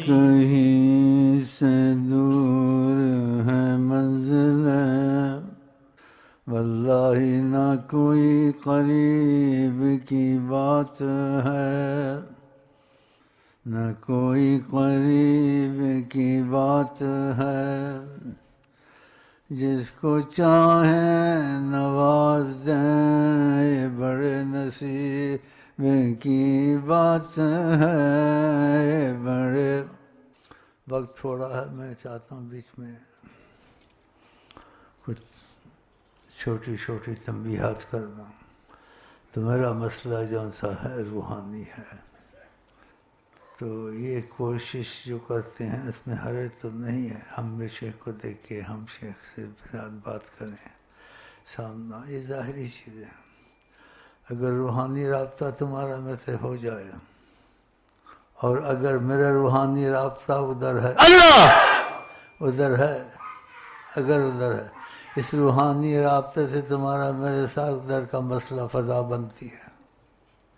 کہیں سے دور ہے منزل واللہ نہ کوئی قریب کی بات ہے، نہ کوئی قریب کی بات ہے، جس کو چاہیں نواز دیں یہ بڑے نصیب کی بات ہے، یہ بڑے وقت تھوڑا ہے، میں چاہتا ہوں بیچ میں کچھ چھوٹی چھوٹی تنبیہات کر دوں۔ تو میرا مسئلہ جون سا ہے روحانی ہے، تو یہ کوشش جو کرتے ہیں اس میں حرج تو نہیں ہے، ہم بھی شیخ کو دیکھ کے ہم شیخ سے ساتھ بات کریں سامنا، یہ ظاہری چیزیں ہیں۔ اگر روحانی رابطہ تمہارا میں سے ہو جائے اور اگر میرا روحانی رابطہ ادھر ہے، اللہ ادھر ہے، اگر ادھر ہے، اس روحانی رابطے سے تمہارا میرے ساتھ ادھر کا مسئلہ فضا بنتی ہے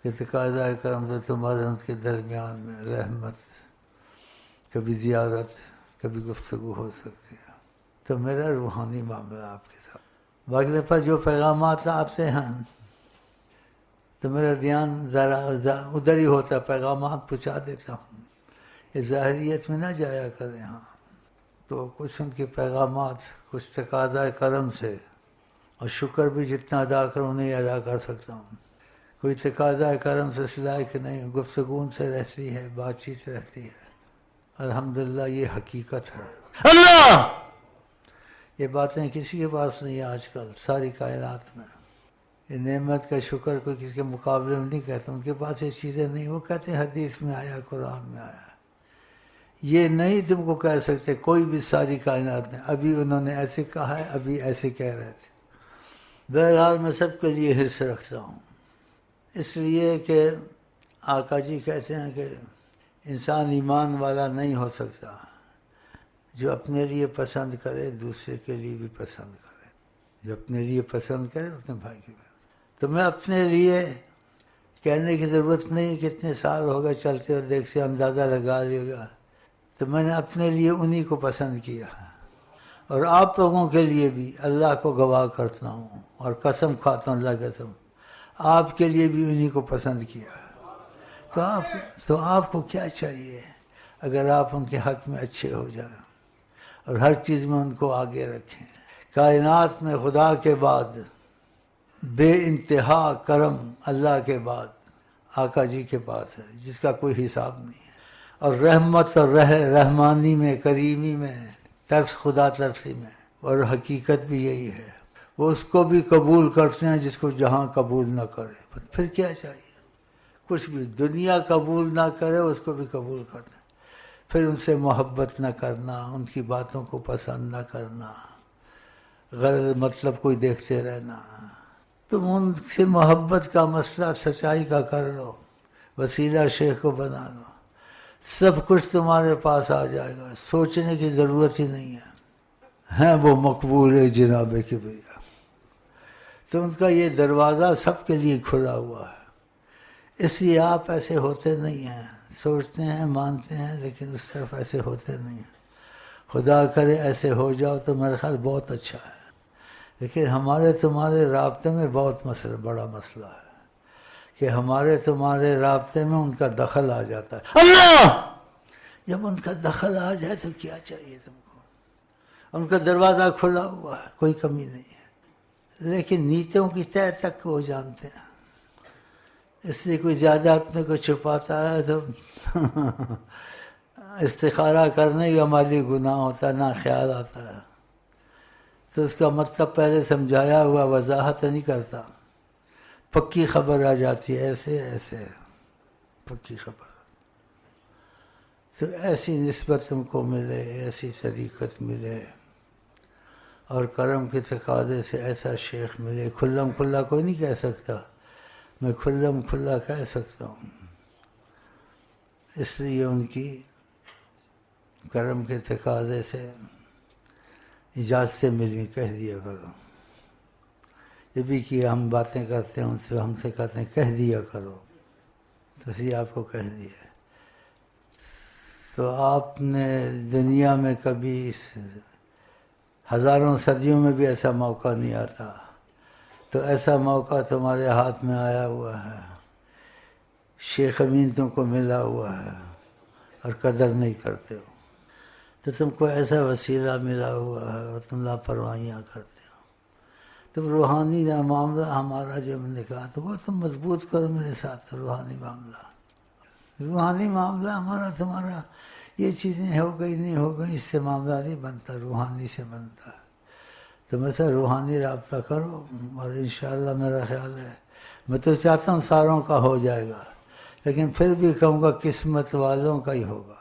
کہ تقاضا کرم تو تمہارے ان کے درمیان میں رحمت، کبھی زیارت، کبھی گفتگو ہو سکتی ہے، تو میرا روحانی معاملہ آپ کے ساتھ۔ باقی میرے پاس جو پیغامات آتے ہیں تو میرا دھیان ذرا ادھر ہی ہوتا ہے، پیغامات پہنچا دیتا ہوں، یہ ظاہریت میں نہ جایا کریں۔ ہاں تو کچھ ان کے پیغامات کچھ تقاضا کرم سے، اور شکر بھی جتنا ادا کروں نہیں ادا کر سکتا ہوں، کوئی تقاضا کرم سے اس لائق نہیں، گفتگو سے رہتی ہے، بات چیت رہتی ہے، الحمدللہ یہ حقیقت ہے۔ اللہ یہ باتیں کسی کے پاس نہیں آج کل ساری کائنات میں، یہ نعمت کا شکر کوئی کسی کے مقابلے میں نہیں کہتا، ان کے پاس یہ چیزیں نہیں، وہ کہتے ہیں حدیث میں آیا، قرآن میں آیا، یہ نہیں تم کو کہہ سکتے کوئی بھی ساری کائنات میں، ابھی انہوں نے ایسے کہا ہے، ابھی ایسے کہہ رہے تھے۔ بہرحال میں سب کے لیے حرص رکھتا ہوں، اس لیے کہ آقا جی کہتے ہیں کہ انسان ایمان والا نہیں ہو سکتا جو اپنے لیے پسند کرے دوسرے کے لیے بھی پسند کرے، جو اپنے لیے پسند کرے اپنے بھائی کے لیے۔ تو میں اپنے لیے کہنے کی ضرورت نہیں، کتنے سال ہو گئے چلتے اور دیکھتے اندازہ لگا لے گا، تو میں نے اپنے لیے انہی کو پسند کیا، اور آپ لوگوں کے لیے بھی اللہ کو گواہ کرتا ہوں اور قسم کھاتا ہوں اللہ قسم، آپ کے لیے بھی انہی کو پسند کیا۔ تو آپ کو کیا چاہیے اگر آپ ان کے حق میں اچھے ہو جائیں اور ہر چیز میں ان کو آگے رکھیں۔ کائنات میں خدا کے بعد بے انتہا کرم اللہ کے بعد آقا جی کے پاس ہے، جس کا کوئی حساب نہیں ہے، اور رحمت اور رحمانی میں، کریمی میں، ترس خدا ترسی میں، اور حقیقت بھی یہی ہے، وہ اس کو بھی قبول کرتے ہیں جس کو جہاں قبول نہ کرے، پھر کیا چاہیے؟ کچھ بھی دنیا قبول نہ کرے اس کو بھی قبول کرنا، پھر ان سے محبت نہ کرنا، ان کی باتوں کو پسند نہ کرنا، غرض مطلب کوئی دیکھتے رہنا۔ تم ان سے محبت کا مسئلہ سچائی کا کر لو، وسیلہ شیخ کو بنا لو، سب کچھ تمہارے پاس آ جائے گا، سوچنے کی ضرورت ہی نہیں ہے وہ مقبول ہے جناب کبریا۔ تو ان کا یہ دروازہ سب کے لیے کھلا ہوا ہے، اس لیے آپ ایسے ہوتے نہیں ہیں، سوچتے ہیں مانتے ہیں لیکن اس طرف ایسے ہوتے نہیں ہیں۔ خدا کرے ایسے ہو جاؤ تو میرا خیال بہت اچھا ہے، لیکن ہمارے تمہارے رابطے میں بہت بڑا مسئلہ ہے کہ ہمارے تمہارے رابطے میں ان کا دخل آ جاتا ہے۔ اللہ جب ان کا دخل آ جائے تو کیا چاہیے تم کو؟ ان کا دروازہ کھلا ہوا ہے، کوئی کمی نہیں ہے، لیکن نیتوں کی تہ تک وہ جانتے ہیں، اس لیے کوئی زیادہ اپنے کو چھپاتا ہے تو استخارہ کرنے کا مالی گناہ ہوتا ہے، نہ خیال آتا ہے، تو اس کا مطلب پہلے سمجھایا ہوا وضاحت نہیں کرتا، پکی خبر آ جاتی ہے، ایسے ایسے پکی خبر۔ تو ایسی نسبت تم کو ملے، ایسی طریقت ملے، اور کرم کے تقاضے سے ایسا شیخ ملے، کھلم کھلا کوئی نہیں کہہ سکتا، میں کھلم کھلا کہہ سکتا ہوں، اس لیے ان کی کرم کے تقاضے سے اجازت سے ملی، کہہ دیا کرو، یہ بھی کہ ہم باتیں کرتے ہیں ان سے، ہم سے کہتے ہیں کہہ دیا کرو، تو اسی آپ کو کہہ دیا۔ تو آپ نے دنیا میں کبھی ہزاروں صدیوں میں بھی ایسا موقع نہیں آتا، تو ایسا موقع تمہارے ہاتھ میں آیا ہوا ہے، شیخ امین تم کو ملا ہوا ہے اور قدر نہیں کرتے ہو، تو تم کو ایسا وسیلہ ملا ہوا ہے اور تم لاپرواہیاں کرتے ہو۔ تو روحانی معاملہ ہمارا جو میں نے کہا تو وہ تم مضبوط کرو میرے ساتھ، روحانی معاملہ، روحانی معاملہ ہمارا تمہارا، یہ چیزیں ہو گئی نہیں ہو گئی اس سے معاملہ نہیں بنتا، روحانی سے بنتا ہے۔ تو میں سے روحانی رابطہ کرو، اور انشاءاللہ میرا خیال ہے، میں تو چاہتا ہوں ساروں کا ہو جائے گا، لیکن پھر بھی کہوں گا قسمت والوں کا ہی ہوگا۔